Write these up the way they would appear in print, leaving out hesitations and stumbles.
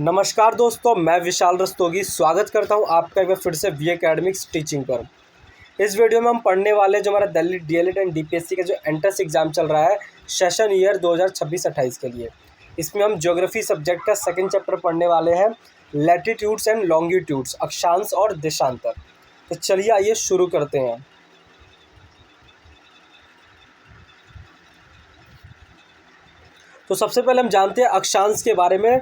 नमस्कार दोस्तों, मैं विशाल रस्तोगी स्वागत करता हूं आपका एक बार फिर से वी एकेडमिक्स टीचिंग पर। इस वीडियो में हम पढ़ने वाले जो हमारा दिल्ली डीएलएड एंड डीपीएससी का जो एंट्रेंस एग्जाम चल रहा है सेशन ईयर 2026-28 के लिए। इसमें हम ज्योग्राफी सब्जेक्ट का सेकंड चैप्टर पढ़ने वाले हैं, लैटिट्यूड्स एंड लॉन्गिट्यूड्स, अक्षांश और देशांतर। तो चलिए आइए शुरू करते हैं। तो सबसे पहले हम जानते हैं अक्षांश के बारे में,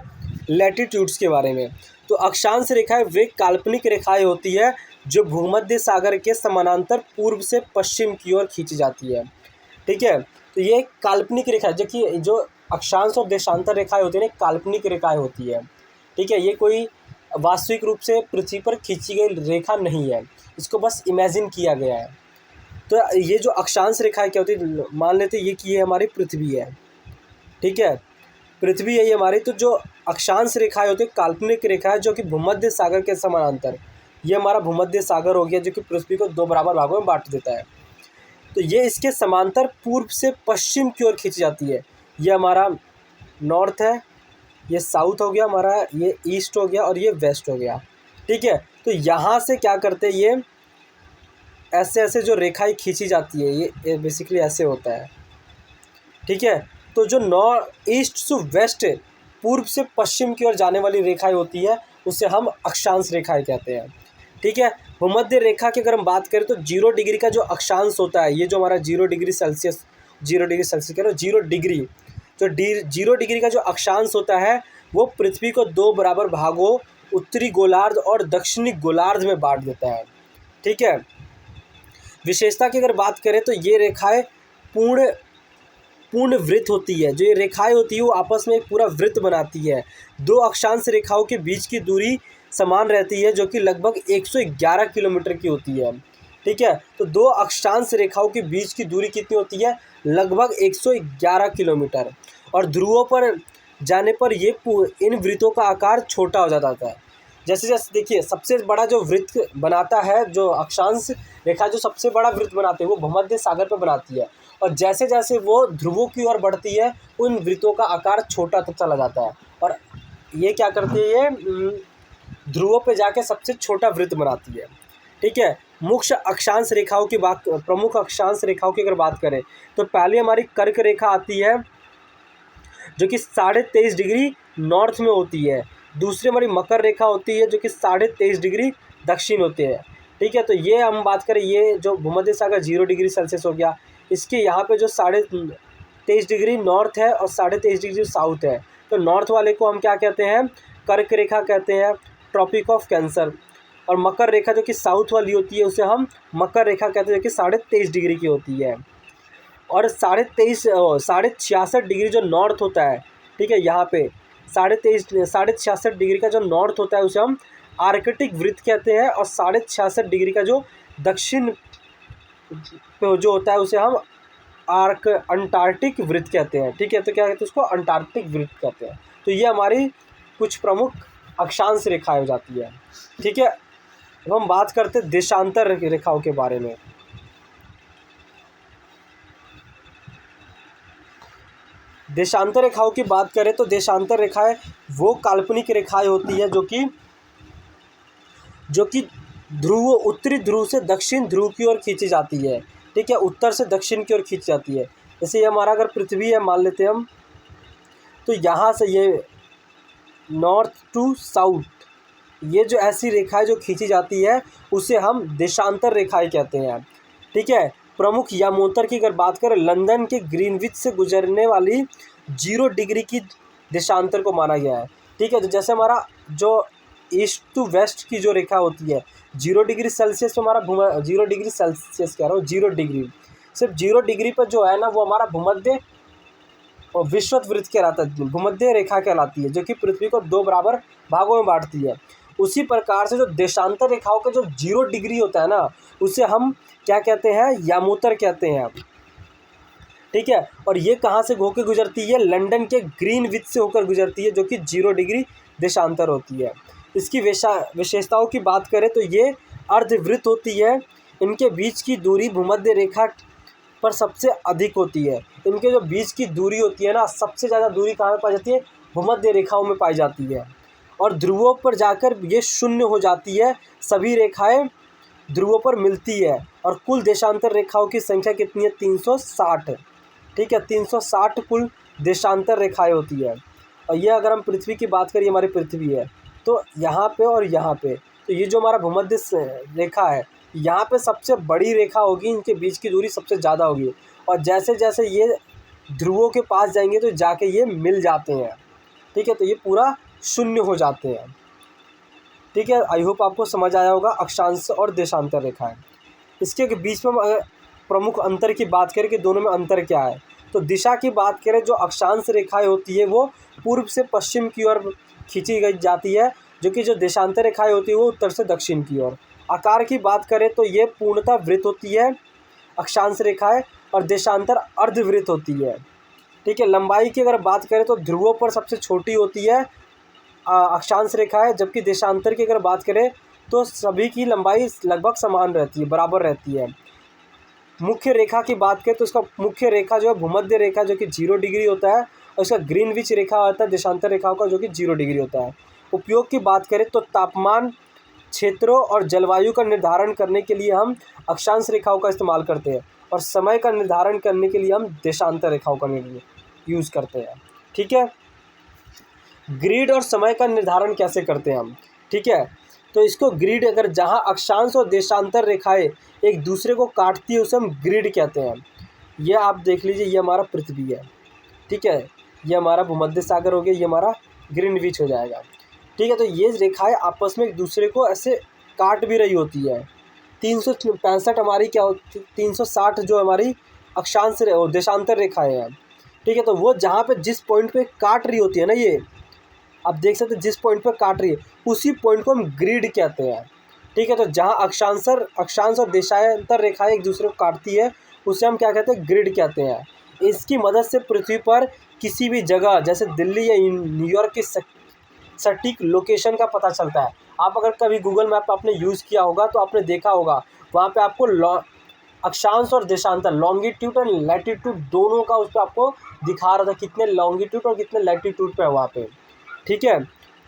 लैटिट्यूड्स के बारे में। तो अक्षांश रेखाएं वे काल्पनिक रेखाएं होती है जो भूमध्य सागर के समानांतर पूर्व से पश्चिम की ओर खींची जाती है। ठीक है, तो ये काल्पनिक रेखा जो कि जो अक्षांश और देशांतर रेखाएं होती है, काल्पनिक रेखाएं होती है। ठीक है, ये कोई वास्तविक रूप से पृथ्वी पर खींची गई रेखा नहीं है, इसको बस इमेजिन किया गया है। तो ये जो अक्षांश रेखाएं क्या होती है, मान लेते ये कि ये हमारी पृथ्वी है। ठीक है, पृथ्वी है ये हमारी। तो जो अक्षांश रेखाएं होती है काल्पनिक रेखा है जो कि भूमध्य सागर के समानांतर, ये हमारा भूमध्य सागर हो गया जो कि पृथ्वी को दो बराबर भागों में बांट देता है। तो ये इसके समांतर पूर्व से पश्चिम की ओर खींची जाती है। ये हमारा नॉर्थ है, ये साउथ हो गया हमारा, ये ईस्ट हो गया और ये वेस्ट हो गया। ठीक है, तो यहाँ से क्या करते हैं, ये ऐसे ऐसे जो रेखाएं खींची जाती है ये बेसिकली ऐसे होता है। ठीक है, तो जो नॉर्थ ईस्ट टू वेस्ट पूर्व से पश्चिम की ओर जाने वाली रेखाएं होती है उसे हम अक्षांश रेखाएं कहते हैं। ठीक है, भूमध्य रेखा की अगर हम बात करें तो 0 डिग्री का जो अक्षांश होता है, ये जो हमारा 0 डिग्री सेल्सियस कह रहे हो, 0 डिग्री, तो 0 डिग्री का जो अक्षांश होता है वो पृथ्वी को दो बराबर भागों उत्तरी गोलार्ध और दक्षिणी गोलार्ध में बांट देता है। ठीक है, विशेषता की अगर बात करें तो ये रेखाएं पूर्ण वृत्त होती है। जो ये रेखाएं होती है वो आपस में एक पूरा वृत्त बनाती है। दो अक्षांश रेखाओं के बीच की दूरी समान रहती है जो कि लगभग 111 किलोमीटर की होती है। ठीक है, तो दो अक्षांश रेखाओं के बीच की दूरी कितनी होती है, लगभग 111 किलोमीटर। और ध्रुवों पर जाने पर ये इन वृत्तों का आकार छोटा हो जाता है। जैसे जैसे देखिए, सबसे बड़ा जो वृत्त बनाता है, जो अक्षांश रेखा जो सबसे बड़ा वृत्त बनाते हैं वो भूमध्य सागर पर बनाती है, और जैसे जैसे वो ध्रुवों की ओर बढ़ती है उन वृत्तों का आकार छोटा तो चला जाता है, और ये क्या करती है, ये ध्रुवों पे जाके सबसे छोटा वृत्त बनाती है। ठीक है, मुख्य अक्षांश रेखाओं की बात, प्रमुख अक्षांश रेखाओं की अगर बात करें तो पहले हमारी कर्क रेखा आती है जो कि 23.5 डिग्री नॉर्थ में होती है। दूसरी हमारी मकर रेखा होती है जो कि 23.5 डिग्री दक्षिण होती है। ठीक है, तो ये हम बात करें, ये जो भूमध्य सागर 0 डिग्री सेल्सियस हो गया, इसके यहाँ पे जो 23.5 डिग्री नॉर्थ है और 23.5 डिग्री साउथ है। तो नॉर्थ वाले को हम क्या कहते हैं, कर्क रेखा कहते हैं, ट्रॉपिक ऑफ कैंसर। और मकर रेखा जो कि साउथ वाली होती है उसे हम मकर रेखा कहते हैं जो कि 23.5 डिग्री की होती है। और 66 डिग्री जो नॉर्थ होता है, ठीक है, यहाँ पे 66 डिग्री का जो नॉर्थ होता है उसे हम आर्कटिक वृत्त कहते हैं, और 66 डिग्री का जो दक्षिण जो होता है उसे हम अंटार्कटिक वृत्त कहते हैं। ठीक है, तो क्या कहते हैं उसको, अंटार्कटिक वृत्त कहते हैं। तो ये हमारी कुछ प्रमुख अक्षांश रेखाएं हो जाती है। ठीक है, अब हम बात करते हैं देशांतर रेखाओं के बारे में। देशांतर रेखाओं की बात करें तो देशांतर रेखाएं वो काल्पनिक रेखाएं होती है जो कि उत्तरी ध्रुव से दक्षिण ध्रुव की ओर खींची जाती है। ठीक है, उत्तर से दक्षिण की ओर खींची जाती है। जैसे ये हमारा अगर पृथ्वी है मान लेते हैं हम, तो यहाँ से ये नॉर्थ टू साउथ, ये जो ऐसी रेखाएं जो खींची जाती है उसे हम देशांतर रेखाएं कहते हैं। ठीक है, प्रमुख यमोत्तर की अगर बात करें, लंदन के ग्रीनविच से गुजरने वाली 0 डिग्री की देशांतर को माना गया है। ठीक है, तो जैसे हमारा जो ईस्ट टू वेस्ट की जो रेखा होती है 0 डिग्री सेल्सियस पे हमारा 0 डिग्री सेल्सियस कह रहा हूँ, 0 डिग्री, सिर्फ 0 डिग्री पर जो है ना वो हमारा भूमध्य और विषुवत वृत्त कहलाता है, भूमध्य रेखा कहलाती है जो कि पृथ्वी को दो बराबर भागों में बांटती है। उसी प्रकार से जो देशांतर रेखाओं का जो 0 डिग्री होता है ना उसे हम क्या कहते हैं, यमोत्तर कहते हैं। ठीक है, और ये कहाँ से होकर गुजरती है, लंदन के ग्रीनविच से होकर गुजरती है जो कि 0 डिग्री देशांतर होती है। इसकी विशेषताओं की बात करें तो ये अर्धवृत्त होती है, इनके बीच की दूरी भूमध्य रेखा पर सबसे अधिक होती है। इनके जो बीच की दूरी होती है ना, सबसे ज़्यादा दूरी कहाँ में पाई जाती है, भूमध्य रेखाओं में पाई जाती है। और ध्रुवों पर जाकर ये शून्य हो जाती है, सभी रेखाएं ध्रुवों पर मिलती है। और कुल देशांतर रेखाओं की संख्या कितनी है? 360। ठीक है, 360 कुल देशांतर रेखाएं होती है। और ये अगर हम पृथ्वी की बात करें, हमारी पृथ्वी है, तो यहाँ पे और यहाँ पे, तो ये जो हमारा भूमध्य रेखा है, यहाँ पे सबसे बड़ी रेखा होगी, इनके बीच की दूरी सबसे ज़्यादा होगी। और जैसे जैसे ये ध्रुवों के पास जाएंगे तो जाके ये मिल जाते हैं। ठीक है, तो ये पूरा शून्य हो जाते हैं। ठीक है, आई होप आपको समझ आया होगा अक्षांश और देशांतर रेखाएं। इसके बीच में अगर प्रमुख अंतर की बात करें कि दोनों में अंतर क्या है, तो दिशा की बात करें, जो अक्षांश रेखाएं होती है वो पूर्व से पश्चिम की ओर खींची गई जाती है, जो कि जो देशांतर रेखाएं होती है वो उत्तर से दक्षिण की ओर। आकार की बात करें तो ये पूर्णतः वृत्त होती है अक्षांश रेखाएं, और देशांतर अर्धवृत्त होती है। ठीक है, लंबाई की अगर बात करें तो ध्रुवों पर सबसे छोटी होती है अक्षांश रेखा है, जबकि देशांतर की अगर बात करें तो सभी की लंबाई लगभग समान रहती है, बराबर रहती है। मुख्य रेखा की बात करें तो उसका मुख्य रेखा जो है भूमध्य रेखा, जो कि 0 डिग्री होता है, और इसका ग्रीनविच रेखा होता है देशांतर रेखाओं का, जो कि 0 डिग्री होता है। उपयोग की बात करें तो तापमान, क्षेत्रों और जलवायु का निर्धारण करने के लिए हम अक्षांश रेखाओं का इस्तेमाल करते हैं, और समय का निर्धारण करने के लिए हम देशांतर रेखाओं का यूज़ करते हैं। ठीक है, ग्रिड और समय का निर्धारण कैसे करते हैं हम? ठीक है, तो इसको ग्रिड, अगर जहां अक्षांश और देशांतर रेखाएं एक दूसरे को काटती है उसे हम ग्रिड कहते हैं। ये आप देख लीजिए, ये हमारा पृथ्वी है। ठीक है, ये हमारा भूमध्य सागर हो गया, ये हमारा ग्रीनविच हो जाएगा। ठीक है, तो ये रेखाएं आपस में एक दूसरे को ऐसे काट भी रही होती है। 365 हमारी क्या होती, 360 जो हमारी अक्षांश देशांतर रेखाएं हैं। ठीक है, तो वो जहाँ पे जिस पॉइंट पे काट रही होती है ना, ये आप देख सकते हैं जिस पॉइंट पे काट रही है उसी पॉइंट को हम ग्रिड कहते हैं। ठीक है, तो जहाँ अक्षांश और देशांतर रेखाएं एक दूसरे को काटती है उसे हम क्या कहते हैं? ग्रिड कहते हैं। इसकी मदद से पृथ्वी पर किसी भी जगह, जैसे दिल्ली या न्यूयॉर्क की सटीक लोकेशन का पता चलता है। आप अगर कभी गूगल मैप आपने यूज़ किया होगा तो आपने देखा होगा, वहाँ पे आपको अक्षांश और देशांतर, लॉन्गिट्यूड और लैटिट्यूड दोनों का उस पर आपको दिखा रहा था, कितने लॉन्गिट्यूड और कितने लैटिट्यूड पे है वहाँ पे। ठीक है,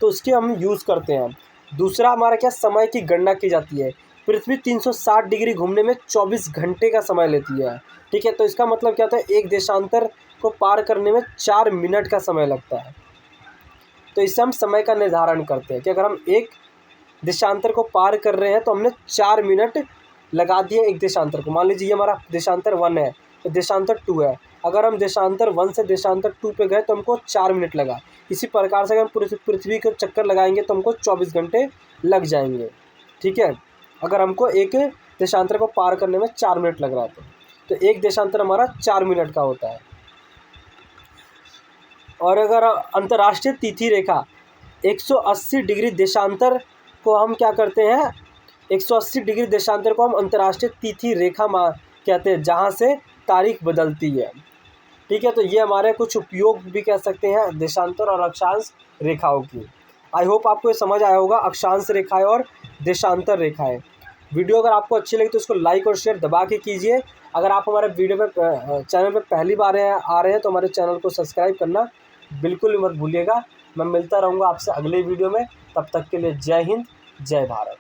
तो उसके हम यूज़ करते हैं। दूसरा हमारा क्या, समय की गणना की जाती है। पृथ्वी 360 डिग्री घूमने में 24 घंटे का समय लेती है। ठीक है, तो इसका मतलब क्या होता है? एक देशांतर को पार करने में 4 मिनट का समय लगता है। तो इससे हम समय का निर्धारण करते हैं कि अगर हम एक देशांतर को पार कर रहे हैं तो हमने 4 मिनट लगा दिए एक देशांतर को। मान लीजिए ये हमारा देशांतर 1 है, तो देशांतर 2 है, अगर हम देशांतर 1 से देशांतर 2 पे गए तो हमको 4 मिनट लगा। इसी प्रकार से अगर हम पृथ्वी को चक्कर लगाएंगे तो हमको 24 घंटे लग जाएंगे। ठीक है, अगर हमको एक देशांतर को पार करने में 4 मिनट लग रहा है तो एक देशांतर हमारा 4 मिनट का होता है। और अगर अंतर्राष्ट्रीय तिथि रेखा 180 डिग्री देशांतर को हम क्या करते हैं, 180 डिग्री देशांतर को हम अंतर्राष्ट्रीय तिथि रेखा कहते हैं, जहाँ से तारीख बदलती है। ठीक है, तो ये हमारे कुछ उपयोग भी कह सकते हैं देशांतर और अक्षांश रेखाओं की। आई होप आपको ये समझ आया होगा अक्षांश रेखाएं और देशांतर रेखाएं। वीडियो अगर आपको अच्छी लगी तो इसको लाइक और शेयर दबा के कीजिए। अगर आप हमारे चैनल पर पहली बार आ रहे हैं तो हमारे चैनल को सब्सक्राइब करना बिल्कुल मत भूलिएगा। मैं मिलता रहूँगा आपसे अगले वीडियो में, तब तक के लिए जय हिंद, जय भारत।